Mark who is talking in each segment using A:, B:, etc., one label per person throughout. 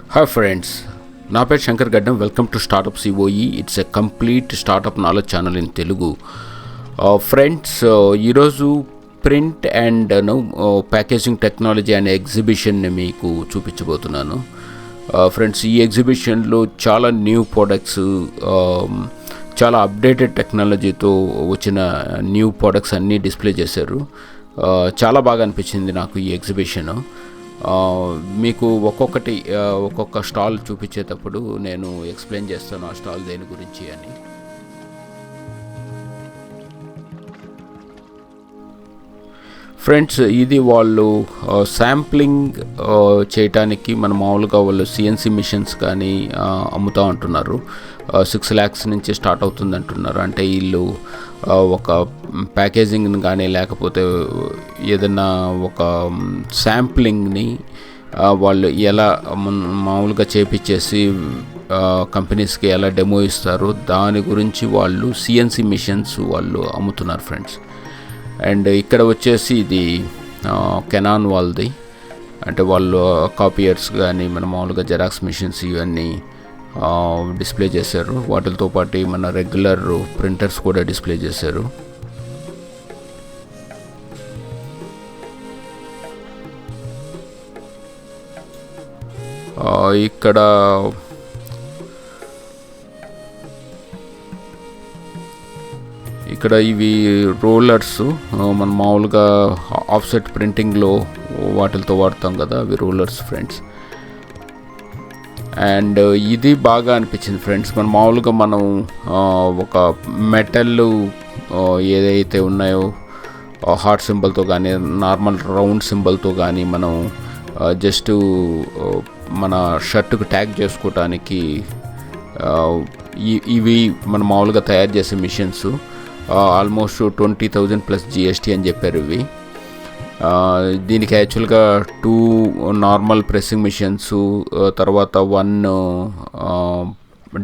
A: Hi friends, నా పేరు శంకర్ గడ్డం. Welcome to startup COE. It's a complete startup knowledge channel in Telugu. Friends, ఈరోజు print and packaging technology అనే ఎగ్జిబిషన్ని మీకు చూపించబోతున్నాను. ఫ్రెండ్స్, ఈ ఎగ్జిబిషన్లో చాలా న్యూ ప్రోడక్ట్స్, చాలా అప్డేటెడ్ టెక్నాలజీతో వచ్చిన న్యూ ప్రోడక్ట్స్ అన్నీ డిస్ప్లే చేశారు. చాలా బాగా అనిపించింది నాకు ఈ ఎగ్జిబిషన్. మీకు ఒక్కొక్క స్టాల్ చూపించేటప్పుడు నేను ఎక్స్ప్లెయిన్ చేస్తాను ఆ స్టాల్ దేని గురించి అని. ఫ్రెండ్స్, ఇది వాళ్ళు శాంప్లింగ్ చేయటానికి మన మామూలుగా వాళ్ళు సిఎన్సి మిషన్స్ కానీ అమ్ముతూ ఉంటున్నారు. 6 lakhs నుంచి స్టార్ట్ అవుతుంది అంటున్నారు. అంటే వీళ్ళు ఒక ప్యాకేజింగ్ని కానీ లేకపోతే ఏదైనా ఒక శాంప్లింగ్ని వాళ్ళు ఎలా మామూలుగా చేపించేసి కంపెనీస్కి ఎలా డెమో ఇస్తారు దాని గురించి వాళ్ళు సిఎన్సి మిషన్స్ వాళ్ళు అమ్ముతున్నారు ఫ్రెండ్స్. అండ్ ఇక్కడ వచ్చేసి ఇది కెనాన్ వాళ్ళది. అంటే వాళ్ళు కాపీయర్స్ కానీ మన మామూలుగా జెరాక్స్ మిషన్స్ ఇవన్నీ డిస్ప్లే చేశారు. వాటితో పాటు మన రెగ్యులర్ ప్రింటర్స్ కూడా డిస్ప్లే చేశారు. ఇక్కడ ఇవి రోలర్స్, మనం మామూలుగా ఆఫ్సెట్ ప్రింటింగ్లో వాటితో వాడతాం కదా, అవి రోలర్స్ ఫ్రెండ్స్. అండ్ ఇది బాగా అనిపించింది ఫ్రెండ్స్. మనం ఒక మెటల్ ఏదైతే ఉన్నాయో హార్ట్ సింబల్తో కానీ నార్మల్ రౌండ్ సింబల్తో కానీ మనం జస్ట్ మన షర్టుకు ట్యాగ్ చేసుకోవటానికి ఇవి మనం మామూలుగా తయారు చేసే మిషన్స్. ఆల్మోస్ట్ 20,000 ప్లస్ జిఎస్టీ అని చెప్పారు ఇవి. దీనికి యాక్చువల్గా 2 నార్మల్ ప్రెస్సింగ్ మిషన్స్, తర్వాత 1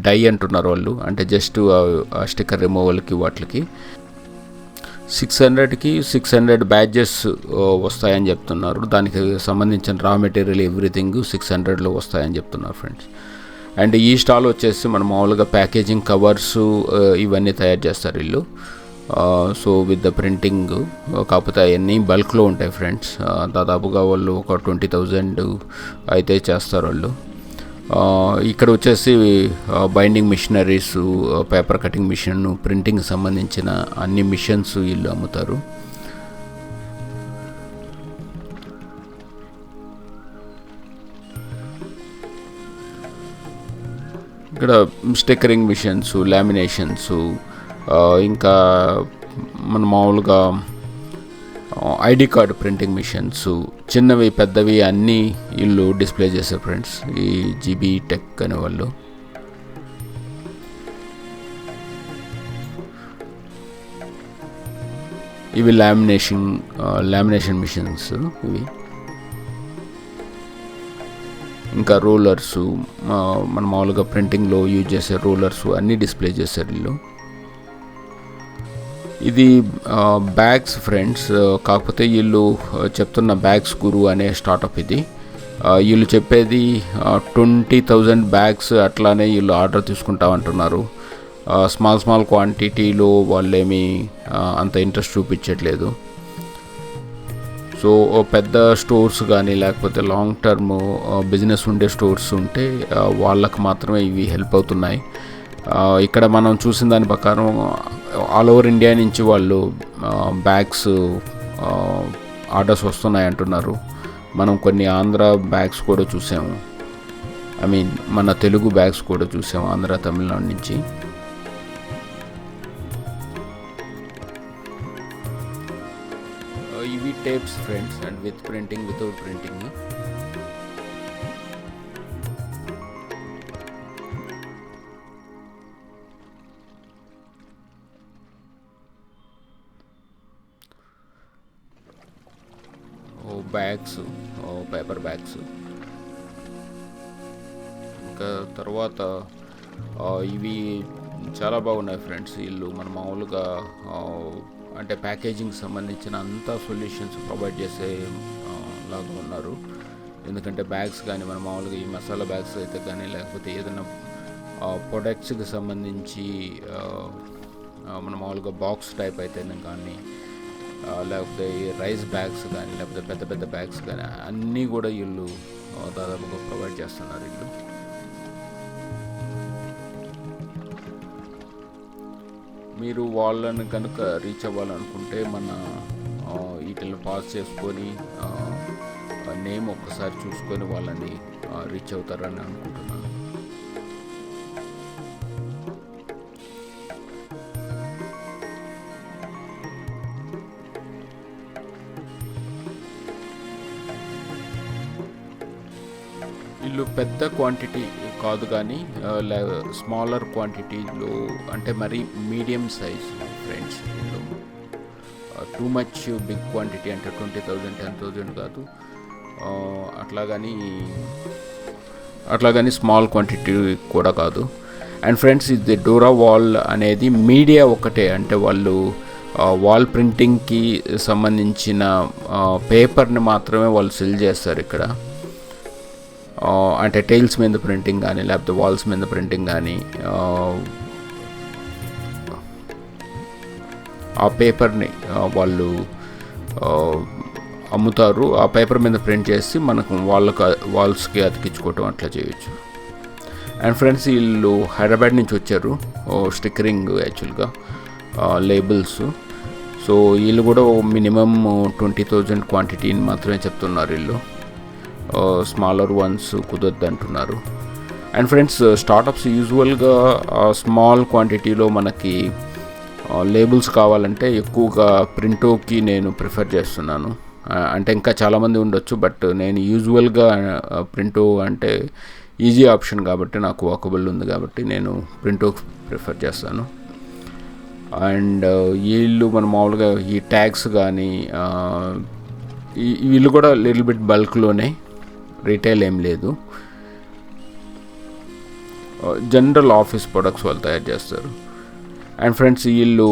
A: డై అంటున్నారు వాళ్ళు. అంటే జస్ట్ స్టిక్కర్ రిమూవల్కి వాటికి 600కి 600 బ్యాడ్జెస్ వస్తాయని చెప్తున్నారు. దానికి సంబంధించిన రా మెటీరియల్ ఎవ్రీథింగ్ 600లో వస్తాయని చెప్తున్నారు ఫ్రెండ్స్. అండ్ ఈ స్టాల్ వచ్చేసి మనం మామూలుగా ప్యాకేజింగ్ కవర్స్ ఇవన్నీ తయారు చేస్తారు వీళ్ళు. సో విత్ ద ప్రింటింగ్, కాకపోతే అవన్నీ బల్క్లో ఉంటాయి ఫ్రెండ్స్. దాదాపుగా వాళ్ళు ఒక 20,000 అయితే చేస్తారు వాళ్ళు. ఇక్కడ వచ్చేసి binding machineries, paper cutting machine, printing సంబంధించిన అన్ని మిషన్స్ వీళ్ళు అమ్ముతారు. ఇక్కడ స్టిక్కరింగ్ మిషన్స్, లామినేషన్స్, ఇంకా మన మామూలుగా ఐడి కార్డ్ ప్రింటింగ్ మిషన్స్, చిన్నవి పెద్దవి అన్నీ వీళ్ళు డిస్ప్లే చేశారు ఫ్రెండ్స్, ఈ జీబీ టెక్ అనే వాళ్ళు. ఇవి లామినేషన్ మిషన్స్ ఇవి. ఇంకా రోలర్సు, మన మామూలుగా ప్రింటింగ్లో యూజ్ చేసే రోలర్స్ అన్నీ డిస్ప్లే చేశారు వీళ్ళు. ఇది బ్యాగ్స్ ఫ్రెండ్స్. కాకపోతే వీళ్ళు చెప్తున్న బ్యాగ్స్ గురు అనే స్టార్టప్ ఇది. వీళ్ళు చెప్పేది 20,000 బ్యాగ్స్ అట్లానే వీళ్ళు ఆర్డర్ తీసుకుంటామంటున్నారు. స్మాల్ క్వాంటిటీలో వాళ్ళేమీ అంత ఇంట్రెస్ట్ చూపించట్లేదు. సో పెద్ద స్టోర్స్ కానీ లేకపోతే లాంగ్ టర్మ్ బిజినెస్ ఉండే స్టోర్స్ ఉంటే వాళ్ళకు మాత్రమే ఇవి హెల్ప్ అవుతున్నాయి. ఇక్కడ మనం చూసిన దాని ప్రకారం ఆల్ ఓవర్ ఇండియా నుంచి వాళ్ళు బ్యాగ్స్ ఆర్డర్స్ వస్తున్నాయి అంటున్నారు. మనం కొన్ని ఆంధ్ర బ్యాగ్స్ కూడా చూసాము. మన తెలుగు బ్యాగ్స్ కూడా చూసాము ఆంధ్ర, తమిళనాడు నుంచి. ఇవి tapes friends, and with printing, without printing. Bags, paper bags. ఇంకా తర్వాత ఇవి చాలా బాగున్నాయి ఫ్రెండ్స్. వీళ్ళు మన మామూలుగా అంటే ప్యాకేజింగ్ సంబంధించిన అంతా సొల్యూషన్స్ ప్రొవైడ్ చేసే లాగా ఉన్నారు. ఎందుకంటే బ్యాగ్స్ కానీ మన మామూలుగా ఈ మసాలా బ్యాగ్స్ అయితే కానీ, లేకపోతే ఏదైనా ప్రొడక్ట్స్కి సంబంధించి మన మామూలుగా బాక్స్ టైప్ అయితే కానీ, లేకపోతే ఈ రైస్ బ్యాగ్స్ కానీ, లేకపోతే పెద్ద పెద్ద బ్యాగ్స్ కానీ అన్నీ కూడా వీళ్ళు దాదాపుగా ప్రొవైడ్ చేస్తున్నారు వీళ్ళు. మీరు వాళ్ళని కనుక రీచ్ అవ్వాలనుకుంటే మన వీటిని పాస్ చేసుకొని నేమ్ ఒక్కసారి చూసుకొని వాళ్ళని రీచ్ అవుతారని అనుకుంటున్నాను. వీళ్ళు పెద్ద క్వాంటిటీ కాదు కానీ స్మాలర్ క్వాంటిటీలో, అంటే మరి మీడియం సైజ్ ఫ్రెండ్స్. వీళ్ళు టూ మచ్ బిగ్ క్వాంటిటీ అంటే 20,000 10,000 కాదు, అట్లాగని స్మాల్ క్వాంటిటీ కూడా కాదు. అండ్ ఫ్రెండ్స్, ఇది డోరా వాల్ అనేది మీడియా ఒకటే, అంటే వాళ్ళు వాల్ ప్రింటింగ్కి సంబంధించిన పేపర్ని మాత్రమే వాళ్ళు సెల్ చేస్తారు ఇక్కడ. అంటే టైల్స్ మీద ప్రింటింగ్ కానీ, లేకపోతే వాల్స్ మీద ప్రింటింగ్ కానీ, ఆ పేపర్ని వాళ్ళు అమ్ముతారు. ఆ పేపర్ మీద ప్రింట్ చేసి మనకు వాల్స్కి అతికించుకోవటం అట్లా చేయొచ్చు. అండ్ ఫ్రెండ్స్, వీళ్ళు హైదరాబాద్ నుంచి వచ్చారు, స్టిక్కరింగ్ యాక్చువల్గా లేబుల్స్. సో వీళ్ళు కూడా మినిమం 20,000 క్వాంటిటీని మాత్రమే చెప్తున్నారు వీళ్ళు. స్మాలర్ వన్స్ కుదరద్దు అంటున్నారు. అండ్ ఫ్రెండ్స్, స్టార్టప్స్ యూజువల్గా స్మాల్ క్వాంటిటీలో మనకి లేబుల్స్ కావాలంటే ఎక్కువగా ప్రింటోకి నేను ప్రిఫర్ చేస్తున్నాను. అంటే ఇంకా చాలామంది ఉండొచ్చు, బట్ నేను యూజువల్గా ప్రింటో అంటే ఈజీ ఆప్షన్ కాబట్టి, నాకు వాకబుల్ ఉంది కాబట్టి నేను ప్రింటో ప్రిఫర్ చేస్తాను. అండ్ వీళ్ళు మన మామూలుగా ఈ ట్యాగ్స్ కానీ వీళ్ళు కూడా లిటిల్ బిట్ బల్క్లోనే, రీటైల్ ఏం లేదు, జనరల్ ఆఫీస్ ప్రొడక్ట్స్ వాళ్ళు తయారు చేస్తారు. అండ్ ఫ్రెండ్స్, వీళ్ళు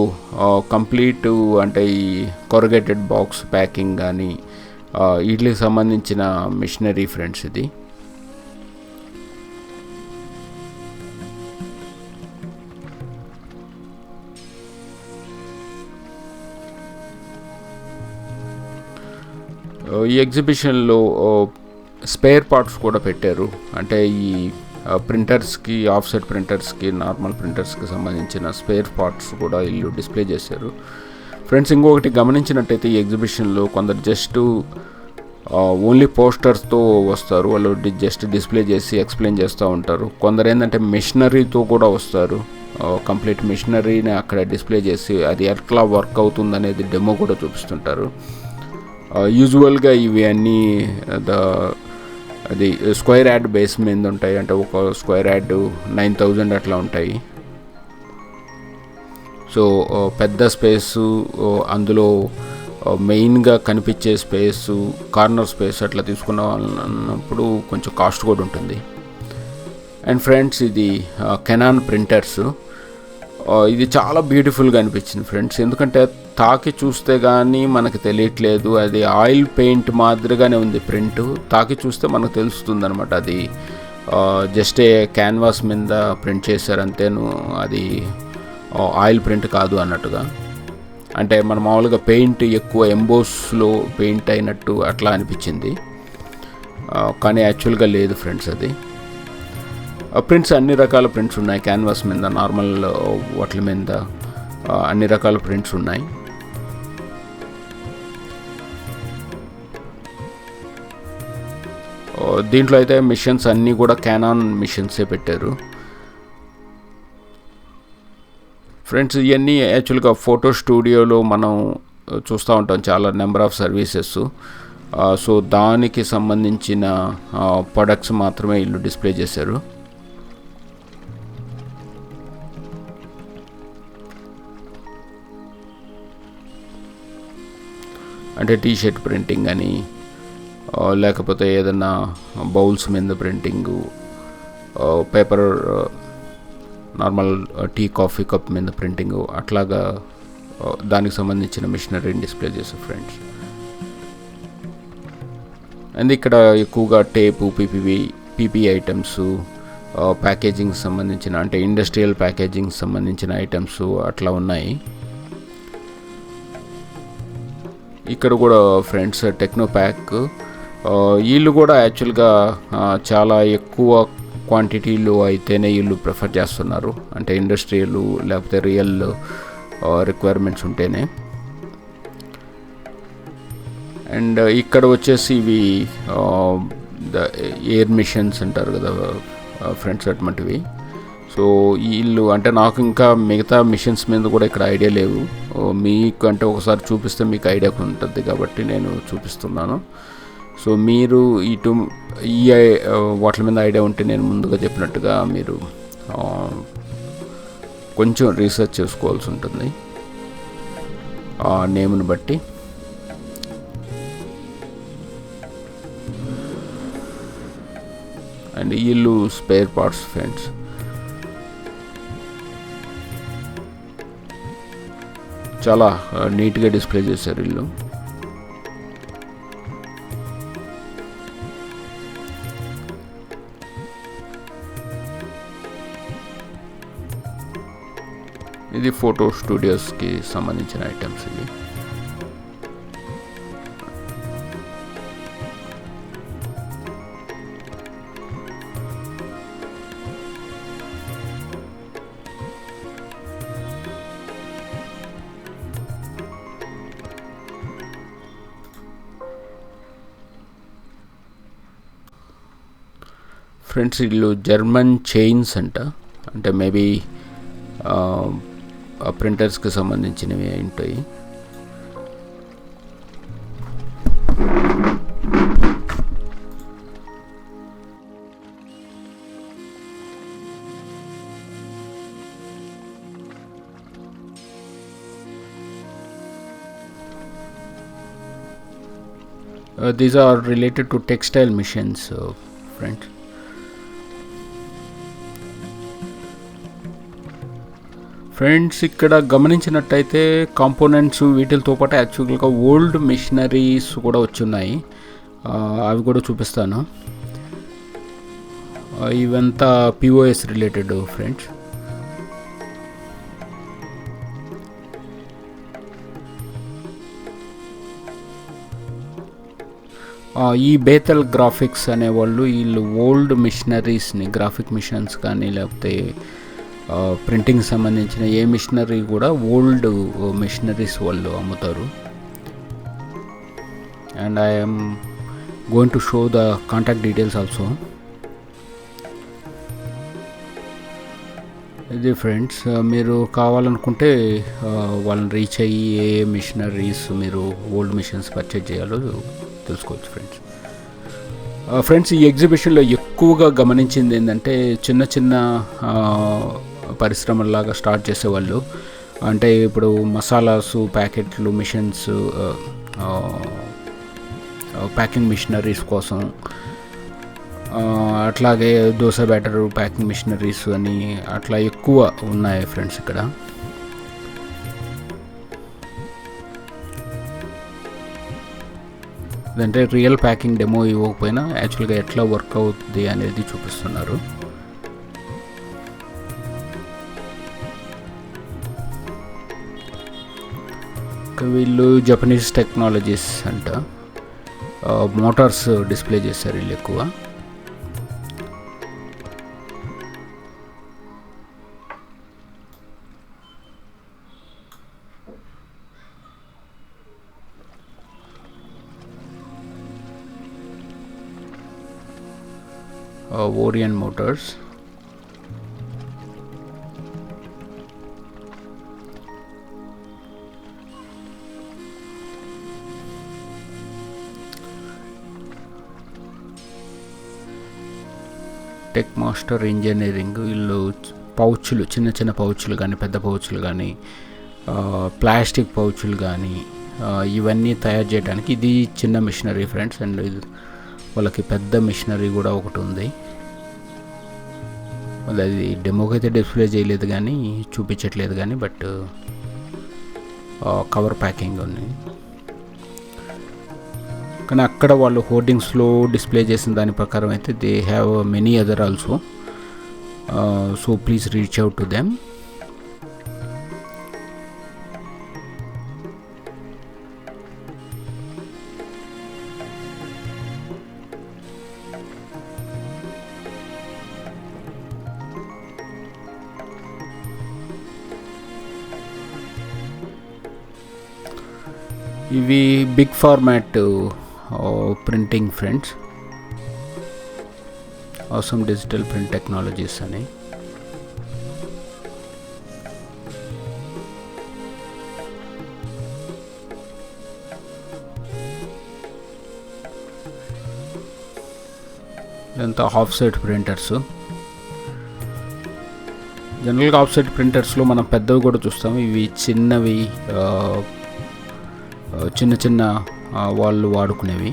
A: కంప్లీట్ అంటే ఈ కొరగేటెడ్ బాక్స్ ప్యాకింగ్ కానీ వీటికి సంబంధించిన మిషనరీ ఫ్రెండ్స్ ఇది. ఈ ఎగ్జిబిషన్లో స్పేర్ పార్ట్స్ కూడా పెట్టారు. అంటే ఈ ప్రింటర్స్కి, ఆఫ్సెట్ ప్రింటర్స్కి, నార్మల్ ప్రింటర్స్కి సంబంధించిన స్పేర్ పార్ట్స్ కూడా వీళ్ళు డిస్ప్లే చేశారు. ఫ్రెండ్స్, ఇంకొకటి గమనించినట్టయితే ఈ ఎగ్జిబిషన్లో కొందరు జస్ట్ ఓన్లీ పోస్టర్స్తో వస్తారు, వాళ్ళు జస్ట్ డిస్ప్లే చేసి ఎక్స్ప్లెయిన్ చేస్తూ ఉంటారు. కొందరు ఏంటంటే మిషనరీతో కూడా వస్తారు, కంప్లీట్ మిషనరీని అక్కడ డిస్ప్లే చేసి అది ఎట్లా వర్క్ అవుతుంది అనేది డెమో కూడా చూపిస్తుంటారు. యూజువల్గా ఇవి అన్నీ అది స్క్వేర్ యార్డ్ బేస్ మీద ఉంటాయి, అంటే ఒక స్క్వేర్ యార్డ్ 9,000 అట్లా ఉంటాయి. సో పెద్ద స్పేసు, అందులో మెయిన్గా కనిపించే స్పేసు, కార్నర్ స్పేస్ అట్లా తీసుకున్నప్పుడు కొంచెం కాస్ట్ కూడా ఉంటుంది. అండ్ ఫ్రెండ్స్, ఇది కెనాన్ ప్రింటర్స్. ఇది చాలా బ్యూటిఫుల్గా అనిపించింది ఫ్రెండ్స్, ఎందుకంటే తాకి చూస్తే కానీ మనకు తెలియట్లేదు, అది ఆయిల్ పెయింట్ మాదిరిగానే ఉంది ప్రింట్. తాకి చూస్తే మనకు తెలుస్తుంది అనమాట, అది జస్ట్ క్యాన్వాస్ మీద ప్రింట్ చేశారు అంతేను, అది ఆయిల్ ప్రింట్ కాదు అన్నట్టుగా. అంటే మన మామూలుగా పెయింట్ ఎక్కువ ఎంబోస్లో పెయింట్ అయినట్టు అట్లా అనిపించింది, కానీ యాక్చువల్గా లేదు ఫ్రెండ్స్. అది ప్రింట్స్ అన్ని రకాల ప్రింట్స్ ఉన్నాయి, క్యాన్వాస్ మీద, నార్మల్ వాటి మీద అన్ని రకాల ప్రింట్స్ ఉన్నాయి. దీంట్లో అయితే మిషన్స్ అన్నీ కూడా కెనాన్ మిషన్సే పెట్టారు ఫ్రెండ్స్. ఇవన్నీ యాక్చువల్గా ఫోటో స్టూడియోలో మనం చూస్తూ ఉంటాం చాలా నెంబర్ ఆఫ్ సర్వీసెస్. సో దానికి సంబంధించిన ప్రొడక్ట్స్ మాత్రమే వీళ్ళు డిస్ప్లే చేశారు. అంటే టీషర్ట్ ప్రింటింగ్ అని, లేకపోతే ఏదైనా బౌల్స్ మీద printing, paper normal tea coffee cup మీద ప్రింటింగు, అట్లాగా దానికి సంబంధించిన మిషనరీని డిస్ప్లే చేశారు ఫ్రెండ్స్. అండ్ ఇక్కడ ఎక్కువగా టేపు, పీపీ ఐటమ్స్, ప్యాకేజింగ్ సంబంధించిన అంటే ఇండస్ట్రియల్ ప్యాకేజింగ్ సంబంధించిన ఐటమ్స్ అట్లా ఉన్నాయి. ఇక్కడ కూడా ఫ్రెండ్స్ టెక్నోప్యాక్, వీళ్ళు కూడా యాక్చువల్గా చాలా ఎక్కువ క్వాంటిటీలు అయితేనే వీళ్ళు ప్రిఫర్ చేస్తున్నారు, అంటే ఇండస్ట్రియల్ లేకపోతే రియల్ రిక్వైర్మెంట్స్ ఉంటేనే. అండ్ ఇక్కడ వచ్చేసి ఇవి ఎయిర్ మిషన్స్ అంటారు కదా ఫ్రెండ్స్, అటువంటివి. సో వీళ్ళు అంటే నాకు ఇంకా మిగతా మిషన్స్ మీద కూడా ఇక్కడ ఐడియా లేవు, మీకు అంటే ఒకసారి చూపిస్తే మీకు ఐడియా ఉంటుంది కాబట్టి నేను చూపిస్తున్నాను. సో మీరు ఈ వాటి మీద ఐడియా ఉంటే నేను ముందుగా చెప్పినట్టుగా మీరు కొంచెం రీసెర్చ్ చేసుకోవాల్సి ఉంటుంది ఆ నేమ్ని బట్టి. అండ్ వీళ్ళు స్పేర్ పార్ట్స్ ఫ్రెండ్స్. చాలా నీట్గా డిస్ప్లే చేశారు వీళ్ళు. ఇది ఫోటో స్టూడియోస్కి సంబంధించిన ఐటమ్స్ ఇవి. ఫ్రెండ్స్ వీళ్ళు జర్మన్ చైన్స్ అంట, అంటే మేబీ ప్రింటర్స్కి సంబంధించినవి ఉంటాయి. These are related to textile machines, friends. Friends ఇక్కడ గమనించినట్టయితే కాంపోనెంట్స్ వీటితో పాటు యాక్చువల్గా ఓల్డ్ మిషనరీస్ కూడా వచ్చున్నాయి, అవి కూడా చూపిస్తాను. ఇవంతా పిఓఎస్ రిలేటెడ్ ఫ్రెండ్స్. ఈ బేతల్ గ్రాఫిక్స్ అనేవాళ్ళు వీళ్ళు ఓల్డ్ మిషనరీస్ని, గ్రాఫిక్ మిషన్స్ కానీ లేకపోతే ప్రింటింగ్ సంబంధించిన ఏ మిషనరీ కూడా ఓల్డ్ మిషనరీస్ వాళ్ళు అమ్ముతారు. And I'm going to show the contact details also. ఇది ఫ్రెండ్స్, మీరు కావాలనుకుంటే వాళ్ళని రీచ్ అయ్యి ఏ మిషనరీస్ మీరు ఓల్డ్ మిషన్స్ పర్చేజ్ చేయాలో తెలుసుకోవచ్చు ఫ్రెండ్స్. ఫ్రెండ్స్ ఈ ఎగ్జిబిషన్లో ఎక్కువగా గమనించింది ఏంటంటే చిన్న చిన్న పరిశ్రమలాగా స్టార్ట్ చేసేవాళ్ళు, అంటే ఇప్పుడు మసాలాసు ప్యాకెట్లు, మిషన్స్, ప్యాకింగ్ మిషనరీస్ కోసం, అట్లాగే దోశ బ్యాటర్ ప్యాకింగ్ మిషనరీస్ అని అట్లా ఎక్కువ ఉన్నాయి ఫ్రెండ్స్ ఇక్కడ. అంటే రియల్ ప్యాకింగ్ డెమో ఇవ్వకపోయినా యాక్చువల్గా ఎట్లా వర్క్ అవుతుంది అనేది చూపిస్తున్నారు. వీళ్ళు జపనీస్ టెక్నాలజీస్ అంట, మోటార్స్ డిస్ప్లే చేశారు వీళ్ళు ఎక్కువ. Orion motors. Tech master engineering, వీళ్ళు పౌచ్లు, చిన్న చిన్న పౌచ్లు కానీ పెద్ద పౌచ్లు కానీ ప్లాస్టిక్ పౌచ్లు కానీ ఇవన్నీ తయారు చేయడానికి ఇది చిన్న మిషనరీ ఫ్రెండ్స్. అండ్ వాళ్ళకి పెద్ద మిషనరీ కూడా ఒకటి ఉంది, అది డెమోకి అయితే డిస్ప్లే చేయలేదు కానీ చూపించట్లేదు కానీ, బట్ కవర్ ప్యాకింగ్ ఉంది. కానీ అక్కడ వాళ్ళు హోర్డింగ్స్లో డిస్ప్లే చేసిన దాని ప్రకారం అయితే they have many other also. So please reach out to them. ఇవి బిగ్ ఫార్మాట్ ప్రింటింగ్ ఫ్రెండ్స్, అవసరం డిజిటల్ ప్రింట్ టెక్నాలజీస్ అని. ఇదంతా హాఫ్ సైడ్ ప్రింటర్స్. జనరల్గా హాఫ్ సైడ్ ప్రింటర్స్లో మనం పెద్దవి కూడా చూస్తాము. ఇవి చిన్నవి, చిన్న చిన్న వాళ్ళు వాడుకునేవి.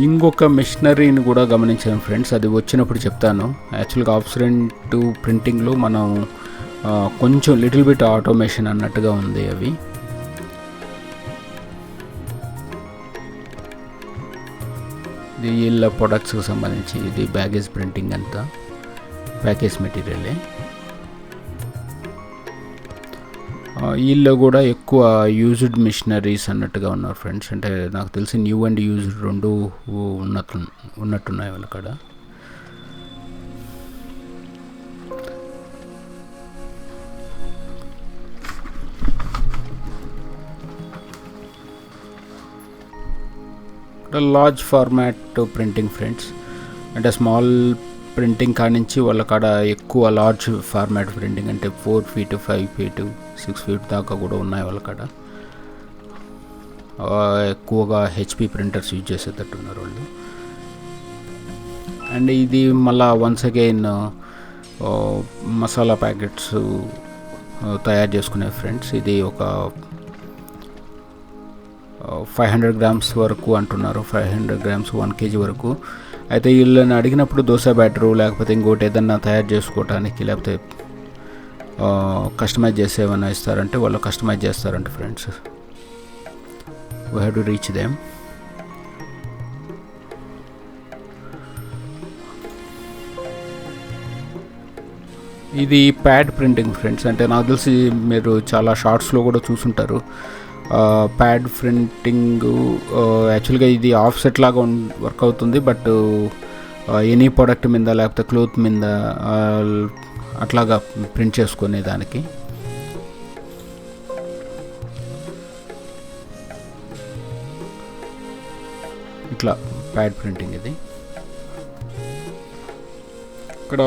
A: ఇంకొక మెషినరీని కూడా గమనించాను ఫ్రెండ్స్, అది వచ్చినప్పుడు చెప్తాను. యాక్చువల్గా ఆఫ్ సైడ్ ప్రింటింగ్లో మనం కొంచెం లిటిల్ బిట్ ఆటోమేషన్ అన్నట్టుగా ఉంది. అవి ఇది వీళ్ళ ప్రొడక్ట్స్కి సంబంధించి. ఇది బ్యాగేజ్ ప్రింటింగ్ అంతా ప్యాకేజ్ మెటీరియలే. వీళ్ళు కూడా ఎక్కువ యూజ్డ్ మిషనరీస్ అన్నట్టుగా ఉన్నారు ఫ్రెండ్స్. అంటే నాకు తెలిసి న్యూ అండ్ యూజ్డ్ రెండు ఉన్నట్టున్నాయి వాళ్ళ కాడ. ఇక్కడ లార్జ్ ఫార్మాట్ ప్రింటింగ్ ఫ్రెండ్స్, అంటే స్మాల్ ప్రింటింగ్ కానించి వాళ్ళ కాడ ఎక్కువ లార్జ్ ఫార్మాట్ ప్రింటింగ్, అంటే 4 feet 5 feet 6 feet దాకా కూడా ఉన్నాయి వాళ్ళ కాడ. ఎక్కువగా హెచ్పి ప్రింటర్స్ యూజ్ చేసేటట్టున్నారు వాళ్ళు. అండ్ ఇది మళ్ళా వన్స్ అగైన్ మసాలా ప్యాకెట్స్ తయారు చేసుకునే ఫ్రెండ్స్. ఇది ఒక 500 grams వరకు అంటున్నారు, 500 grams 1 kg వరకు. అయితే వీళ్ళని అడిగినప్పుడు దోశ బ్యాటరు లేకపోతే ఇంకోటి ఏదన్నా తయారు చేసుకోవటానికి, లేకపోతే కస్టమైజ్ చేసి ఏమన్నా ఇస్తారంటే వాళ్ళు కస్టమైజ్ చేస్తారంట friends. We have to reach them. ఇది ప్యాడ్ ప్రింటింగ్ ఫ్రెండ్స్. అంటే నాకు తెలిసి మీరు చాలా షార్ట్స్లో కూడా చూసుంటారు. ప్యాడ్ ప్రింటింగ్ యాక్చువల్గా ఇది ఆఫ్ సెట్ లాగా వర్క్ అవుతుంది. బట్ ఎనీ ప్రోడక్ట్ మీద లేకపోతే క్లోత్ మీద అట్లాగా ప్రింట్ చేసుకునే దానికి. ఇట్లా ప్యాడ్ ప్రింటింగ్ ఇది. ఇక్కడ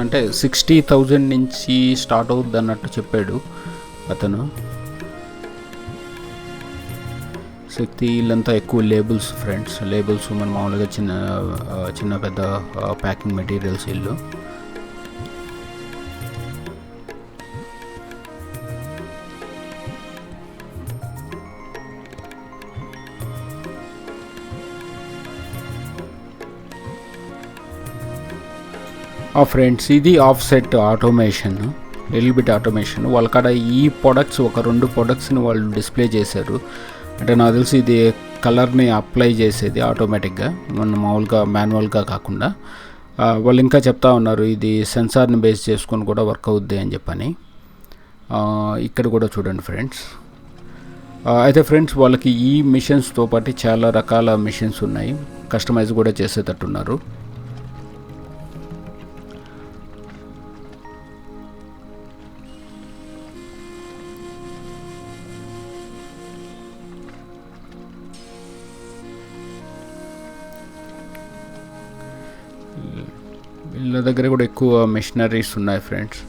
A: అంటే 60,000 నుంచి స్టార్ట్ అవుద్ది అన్నట్టు చెప్పాడు అతను. శక్తి వీళ్ళంతా ఎక్కువ లేబుల్స్ ఫ్రెండ్స్. లేబుల్స్ మన మామూలుగా చిన్న పెద్ద ప్యాకింగ్ మెటీరియల్స్ వీళ్ళు. ఫ్రెండ్స్ ఇది of set automation, little bit automation. వాళ్ళ కాడ ఈ ప్రొడక్ట్స్ ఒక 2 ప్రొడక్ట్స్ని వాళ్ళు డిస్ప్లే చేశారు. అంటే నాకు తెలిసి ఇది కలర్ని అప్లై చేసేది ఆటోమేటిక్గా, మన మామూలుగా మాన్యువల్గా కాకుండా. వాళ్ళు ఇంకా చెప్తా ఉన్నారు ఇది సెన్సార్ని బేస్ చేసుకొని కూడా వర్క్ అవుద్ది అని చెప్పని. ఇక్కడ కూడా చూడండి ఫ్రెండ్స్. అయితే ఫ్రెండ్స్ వాళ్ళకి ఈ మిషన్స్తో పాటు చాలా రకాల మిషన్స్ ఉన్నాయి, కస్టమైజ్ కూడా చేసేటట్టున్నారు. వీళ్ళ దగ్గర కూడా ఎక్కువ మిషనరీస్ ఉన్నాయి ఫ్రెండ్స్.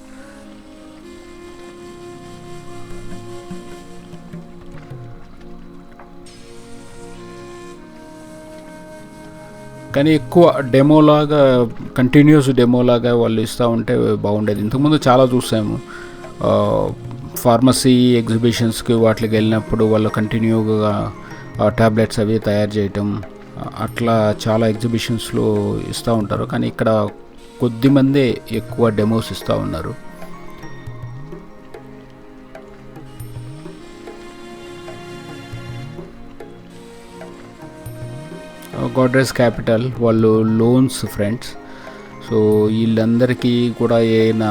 A: కానీ ఎక్కువ డెమోలాగా, కంటిన్యూస్ డెమోలాగా వాళ్ళు ఇస్తూ ఉంటే బాగుండేది. ఇంతకుముందు చాలా చూసాము, ఫార్మసీ ఎగ్జిబిషన్స్కి వాటికి వెళ్ళినప్పుడు వాళ్ళు కంటిన్యూగా ట్యాబ్లెట్స్ అవి తయారు చేయటం అట్లా చాలా ఎగ్జిబిషన్స్లో ఇస్తూ ఉంటారు. కానీ ఇక్కడ కొద్దిమందే ఎక్కువ డెమోస్ ఇస్తూ ఉన్నారు. గోడ్రేజ్ క్యాపిటల్ వాళ్ళు లోన్స్ ఫ్రెండ్స్. సో వీళ్ళందరికీ కూడా ఏమైనా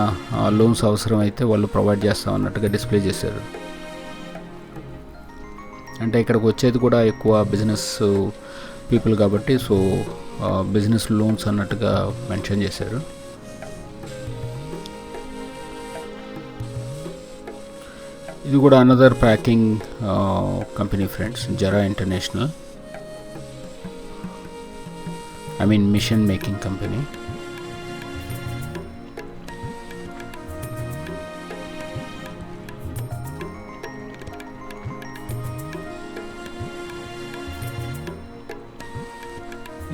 A: లోన్స్ అవసరం అయితే వాళ్ళు ప్రొవైడ్ చేస్తాం అన్నట్టుగా డిస్ప్లే చేశారు. అంటే ఇక్కడికి వచ్చేది కూడా ఎక్కువ బిజినెస్ పీపుల్ కాబట్టి సో బిజినెస్ లోన్స్ అన్నట్టుగా మెన్షన్ చేశారు. ఇది కూడా another packing company friends, Zara international, I mean machine making company.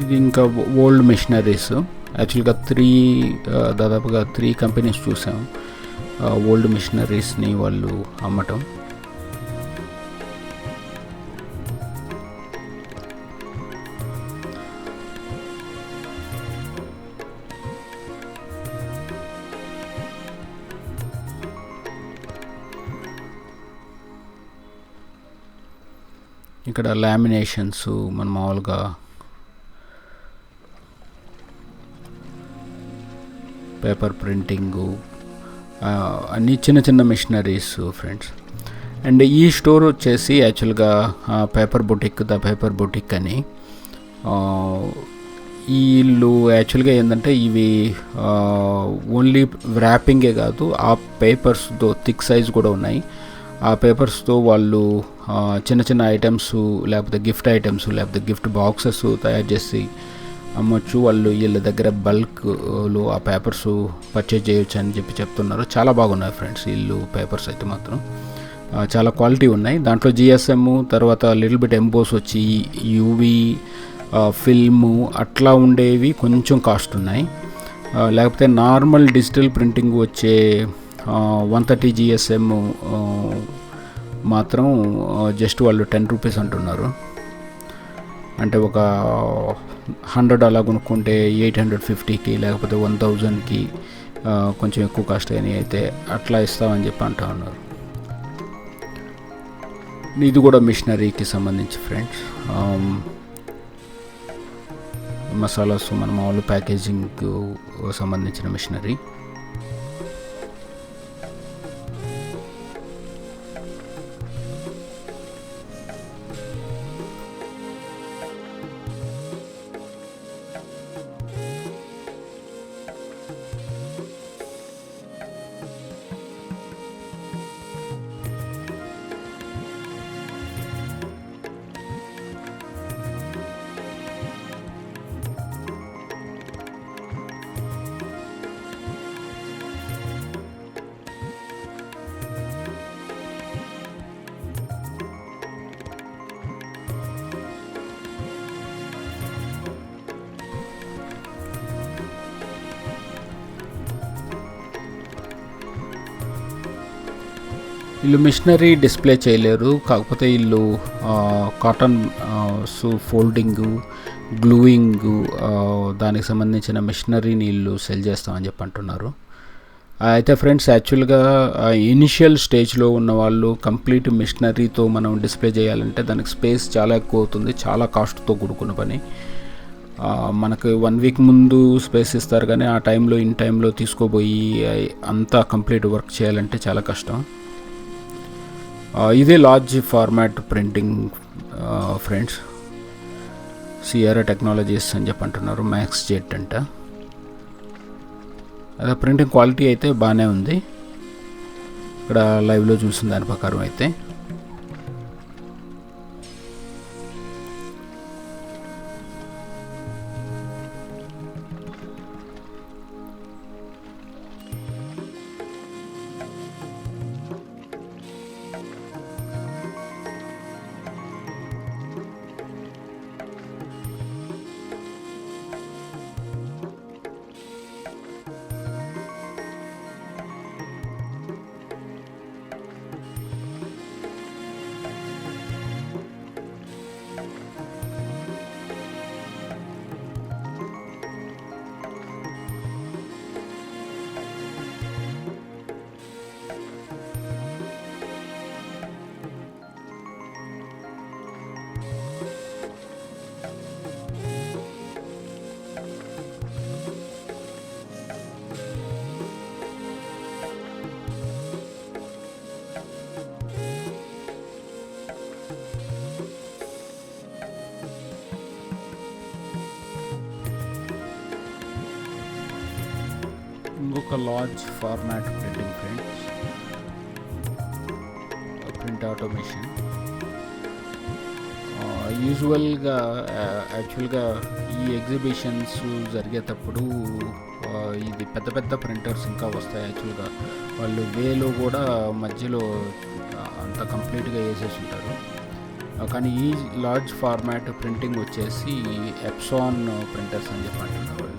A: ఇది ఇంకా ఓల్డ్ మిషనరీస్. యాక్చువల్గా దాదాపుగా 3 కంపెనీస్ చూసాం ఓల్డ్ మిషనరీస్ని వాళ్ళు అమ్మటం. ఇక్కడ లామినేషన్స్, మన మామూలుగా పేపర్ ప్రింటింగు, అన్నీ చిన్న చిన్న మిషనరీస్ ఫ్రెండ్స్. అండ్ ఈ స్టోర్ వచ్చేసి యాక్చువల్గా paper boutique, the paper boutique అని. వీళ్ళు యాక్చువల్గా ఏంటంటే ఇవి ఓన్లీ ర్యాపింగే కాదు, ఆ పేపర్స్తో థిక్ సైజ్ కూడా ఉన్నాయి. ఆ పేపర్స్తో వాళ్ళు చిన్న చిన్న ఐటమ్స్, లేకపోతే గిఫ్ట్ ఐటమ్స్, లేకపోతే గిఫ్ట్ బాక్సెస్ తయారు చేసి అమ్మొచ్చు. వీళ్ళ దగ్గర బల్క్లో ఆ పేపర్స్ పర్చేజ్ చేయొచ్చు అని చెప్తున్నారు. చాలా బాగున్నాయి ఫ్రెండ్స్ వీళ్ళు పేపర్స్ అయితే మాత్రం చాలా క్వాలిటీ ఉన్నాయి. దాంట్లో జిఎస్ఎమ్, తర్వాత లిటిల్ బిట్ ఎంబోస్ వచ్చి యూవి ఫిల్ము అట్లా ఉండేవి కొంచెం కాస్ట్ ఉన్నాయి. లేకపోతే నార్మల్ డిజిటల్ ప్రింటింగ్ వచ్చే 130 జిఎస్ఎమ్ మాత్రం జస్ట్ వాళ్ళు 10 రూపీస్ అంటున్నారు. అంటే ఒక 100 అలా కొనుక్కుంటే 850కి లేకపోతే 1000కి కొంచెం ఎక్కువ కాస్ట్ అని అయితే అట్లా ఇస్తామని చెప్పి అంటూ ఉన్నారు. ఇది కూడా మిషనరీకి సంబంధించి ఫ్రెండ్స్. మసాలాస్, మన మామూలు ప్యాకేజింగ్కు సంబంధించిన మిషనరీ. వీళ్ళు మిషనరీ డిస్ప్లే చేయలేరు, కాకపోతే వీళ్ళు కాటన్ ఫోల్డింగు, గ్లూయింగు, దానికి సంబంధించిన మిషనరీని వీళ్ళు సెల్ చేస్తామని చెప్పి అంటున్నారు. అయితే ఫ్రెండ్స్ యాక్చువల్గా ఇనిషియల్ స్టేజ్లో ఉన్న వాళ్ళు కంప్లీట్ మిషనరీతో మనం డిస్ప్లే చేయాలంటే దానికి స్పేస్ చాలా ఎక్కువ అవుతుంది, చాలా కాస్ట్తో కూడుకున్న పని. మనకు 1 వీక్ ముందు స్పేస్ ఇస్తారు, కానీ ఆ టైంలో ఇన్ టైంలో తీసుకోబోయి అంతా కంప్లీట్ వర్క్ చేయాలంటే చాలా కష్టం. ఇదే large format printing friends, Sierra technologies అని చెప్పి అంటున్నారు. మ్యాక్స్ జెట్ అంట. అదే ప్రింటింగ్ క్వాలిటీ అయితే బాగానే ఉంది ఇక్కడ లైవ్లో చూసిన దాని ప్రకారం అయితే. ఇంకొక large format printing friends, print automation. యూజువల్గా యాక్చువల్గా ఈ ఎగ్జిబిషన్స్ జరిగేటప్పుడు ఇది పెద్ద పెద్ద ప్రింటర్స్ ఇంకా వస్తాయి. యాక్చువల్గా వాళ్ళు వేలో కూడా మధ్యలో అంత కంప్లీట్గా వేసేసి ఉంటారు. కానీ ఈ లార్జ్ ఫార్మాట్ ప్రింటింగ్ వచ్చేసి ఎప్సాన్ ప్రింటర్స్ అని చెప్పి అంటున్నారు వాళ్ళు.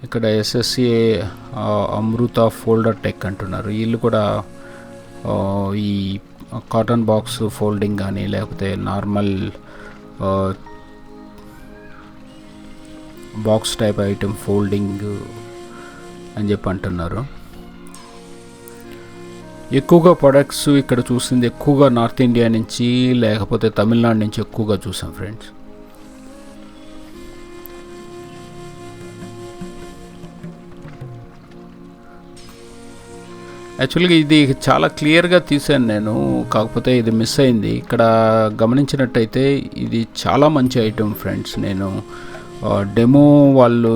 A: ఇక్కడ ఎస్ఎస్సిఏ అమృత ఫోల్డర్ టెక్ అంటున్నారు. వీళ్ళు కూడా ఈ కాటన్ బాక్స్ ఫోల్డింగ్ కానీ లేకపోతే normal box type item folding అని చెప్పి అంటున్నారు. ఎక్కువగా ప్రొడక్ట్స్ ఇక్కడ చూసింది ఎక్కువగా నార్త్ ఇండియా నుంచి లేకపోతే తమిళనాడు నుంచి ఎక్కువగా చూసాం ఫ్రెండ్స్. యాక్చువల్గా ఇది చాలా క్లియర్గా తీసాను నేను, కాకపోతే ఇది మిస్ అయింది. ఇక్కడ గమనించినట్టయితే ఇది చాలా మంచి ఐటెం ఫ్రెండ్స్. నేను డెమో వాళ్ళు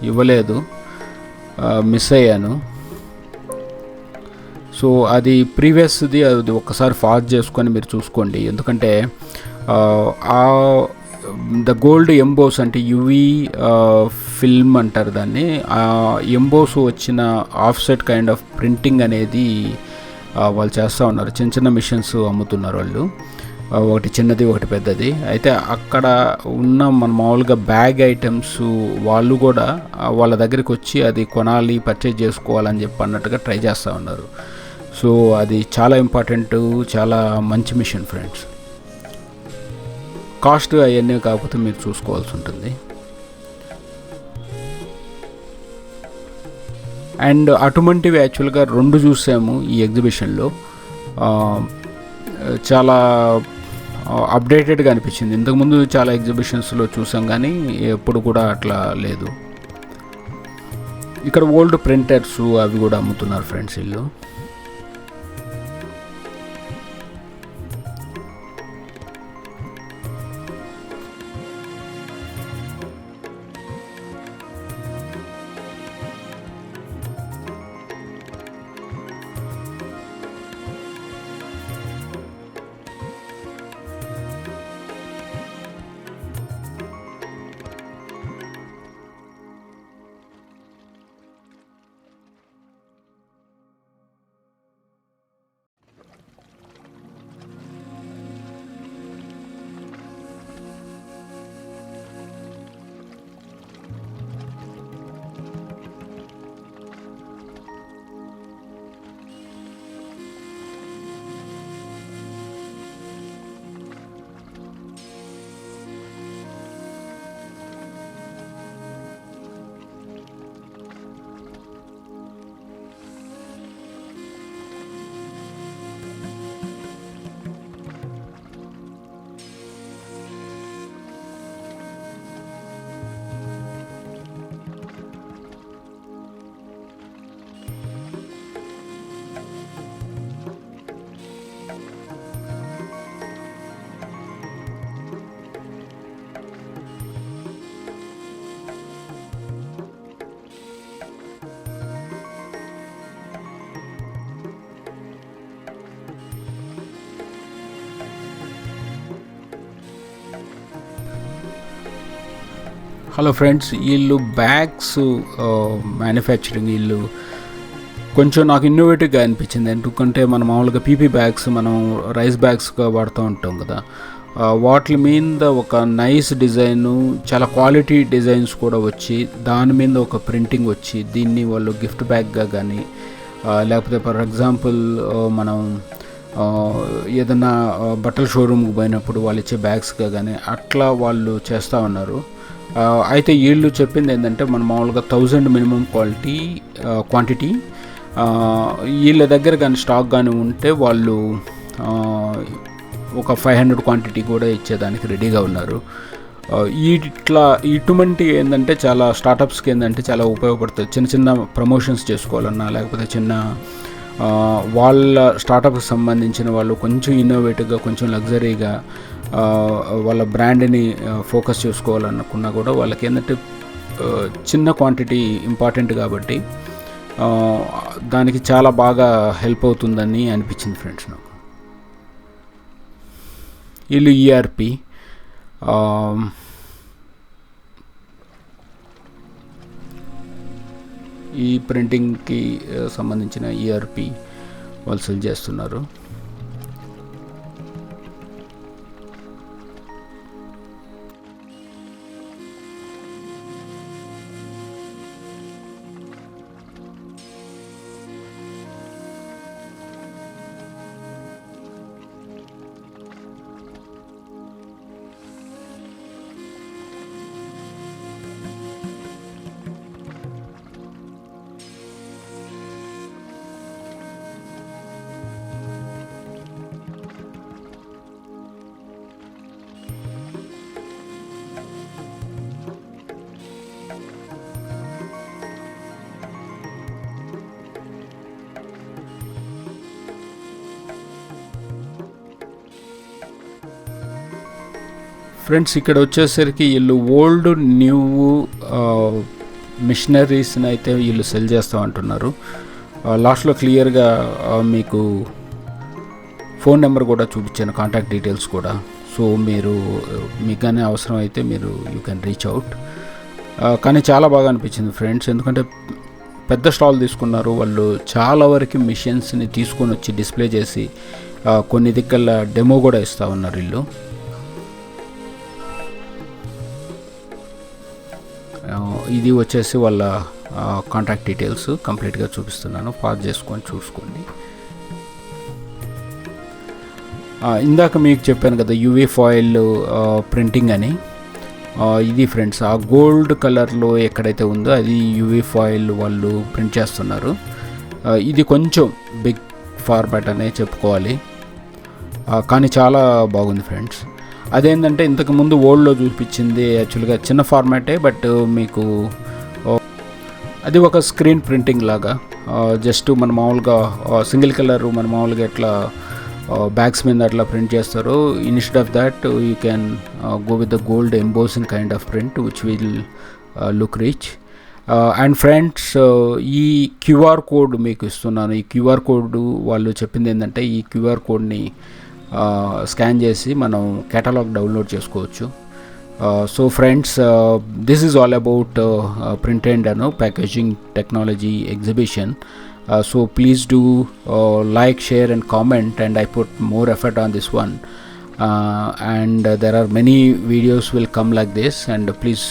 A: ఇవ్వలేదు, మిస్ అయ్యాను. సో అది ప్రీవియస్ది, అది ఒక్కసారి ఫాస్ట్ చేసుకొని మీరు చూసుకోండి. ఎందుకంటే ద గోల్డ్ ఎంబోస్ అంటే యువి ఫిల్మ్ అంటారు దాన్ని. ఆ ఎంబోస్ వచ్చిన ఆఫ్సెట్ కైండ్ ఆఫ్ ప్రింటింగ్ అనేది వాళ్ళు చేస్తూ ఉన్నారు. చిన్న చిన్న మిషన్స్ అమ్ముతున్నారు వాళ్ళు, ఒకటి చిన్నది ఒకటి పెద్దది. అయితే అక్కడ ఉన్న మన మామూలుగా బ్యాగ్ ఐటమ్స్ వాళ్ళు కూడా వాళ్ళ దగ్గరికి వచ్చి అది కొనాలి, పర్చేజ్ చేసుకోవాలని చెప్పి అన్నట్టుగా ట్రై చేస్తూ ఉన్నారు. సో అది చాలా ఇంపార్టెంట్, చాలా మంచి మిషన్ ఫ్రెండ్స్. కాస్ట్ అవన్నీ కాకపోతే మీరు చూసుకోవాల్సి ఉంటుంది. అండ్ అటువంటివి యాక్చువల్గా 2 చూసాము ఈ ఎగ్జిబిషన్లో. చాలా అప్డేటెడ్గా అనిపించింది. ఇంతకుముందు చాలా ఎగ్జిబిషన్స్లో చూసాం కానీ ఎప్పుడు కూడా అట్లా లేదు. ఇక్కడ ఓల్డ్ ప్రింటర్స్ అవి కూడా అమ్ముతున్నారు ఫ్రెండ్స్ వీళ్ళు. హలో ఫ్రెండ్స్, వీళ్ళు బ్యాగ్స్ మ్యానుఫ్యాక్చరింగ్ వీళ్ళు కొంచెం నాకు ఇన్నోవేటివ్గా అనిపించింది. ఎందుకంటే మనం మామూలుగా పీపీ బ్యాగ్స్ మనం రైస్ బ్యాగ్స్గా వాడుతూ ఉంటాం కదా, వాటి మీద ఒక నైస్ డిజైను, చాలా క్వాలిటీ డిజైన్స్ కూడా వచ్చి దాని మీద ఒక ప్రింటింగ్ వచ్చి దీన్ని వాళ్ళు గిఫ్ట్ బ్యాగ్గా కానీ లేకపోతే ఫర్ ఎగ్జాంపుల్ మనం ఏదైనా బట్టల షోరూమ్కి పోయినప్పుడు వాళ్ళు ఇచ్చే బ్యాగ్స్గా కానీ అట్లా వాళ్ళు చేస్తూ ఉన్నారు. అయితే వీళ్ళు చెప్పింది ఏంటంటే మనం మామూలుగా 1000 మినిమం క్వాంటిటీ వీళ్ళ దగ్గర కానీ స్టాక్ కానీ ఉంటే వాళ్ళు ఒక 500 క్వాంటిటీ కూడా ఇచ్చేదానికి రెడీగా ఉన్నారు. ఇట్లా ఇటువంటి ఏంటంటే చాలా స్టార్టప్స్కి ఏంటంటే చాలా ఉపయోగపడుతుంది. చిన్న చిన్న ప్రమోషన్స్ చేసుకోవాలన్నా, లేకపోతే చిన్న వాళ్ళ స్టార్టప్కి సంబంధించిన వాళ్ళు కొంచెం ఇన్నోవేటివ్గా, కొంచెం లగ్జరీగా వాళ్ళ బ్రాండ్ని ఫోకస్ చేసుకోవాలనుకున్నా కూడా వాళ్ళకి ఏంటంటే చిన్న క్వాంటిటీ ఇంపార్టెంట్ కాబట్టి దానికి చాలా బాగా హెల్ప్ అవుతుందని అనిపించింది ఫ్రెండ్స్ నాకు. వీళ్ళు ఈఆర్పి ఈ ప్రింటింగ్కి సంబంధించిన ఈఆర్పి వాళ్ళు సెల్ చేస్తున్నారు. ఫ్రెండ్స్ ఇక్కడ వచ్చేసరికి వీళ్ళు ఓల్డ్ న్యూ మిషనరీస్ని అయితే వీళ్ళు సెల్ చేస్తూ అంటున్నారు. లాస్ట్లో క్లియర్గా మీకు ఫోన్ నెంబర్ కూడా చూపించాను, కాంటాక్ట్ డీటెయిల్స్ కూడా. సో మీకు కానీ అవసరం అయితే మీరు యూ కెన్ రీచ్ అవుట్. కానీ చాలా బాగా అనిపించింది ఫ్రెండ్స్, ఎందుకంటే పెద్ద స్టాల్ తీసుకున్నారు వాళ్ళు. చాలా వరకు మిషన్స్ని తీసుకొని వచ్చి డిస్ప్లే చేసి కొన్ని దిక్కల డెమో కూడా ఇస్తూ ఉన్నారు వీళ్ళు. ఇది వచ్చేసి వాళ్ళ కాంటాక్ట్ డీటెయిల్స్ కంప్లీట్గా చూపిస్తున్నాను, పాజ్ చేసుకొని చూసుకోండి. ఇందాక మీకు చెప్పాను కదా యూవీ ఫాయిల్ ప్రింటింగ్ అని. ఇది ఫ్రెండ్స్ ఆ గోల్డ్ కలర్లో ఎక్కడైతే ఉందో అది యూవీ ఫాయిల్ వాళ్ళు ప్రింట్ చేస్తున్నారు. ఇది కొంచెం బిగ్ ఫార్మాట్ అనే చెప్పుకోవాలి, కానీ చాలా బాగుంది ఫ్రెండ్స్. అదేంటంటే ఇంతకుముందు ఓల్డ్లో చూపించింది యాక్చువల్గా చిన్న ఫార్మాటే, బట్ మీకు అది ఒక స్క్రీన్ ప్రింటింగ్ లాగా. జస్ట్ మన మామూలుగా సింగిల్ కలర్ మన మామూలుగా ఎట్లా బ్యాగ్స్ మీద అట్లా ప్రింట్ చేస్తారు. Instead of that you can go with the gold embossing kind of print which will look rich. And friends ఈ క్యూఆర్ కోడ్ మీకు ఇస్తున్నాను. ఈ క్యూఆర్ కోడ్ వాళ్ళు చెప్పింది ఏంటంటే ఈ క్యూఆర్ కోడ్ని స్కాన్ చేసి మనం కేటలాగ్ డౌన్లోడ్ చేసుకోవచ్చు. So friends, this is all about print and packaging technology exhibition. So please do like, share and comment, and I put more effort on this one, and there are many videos will come like this, and please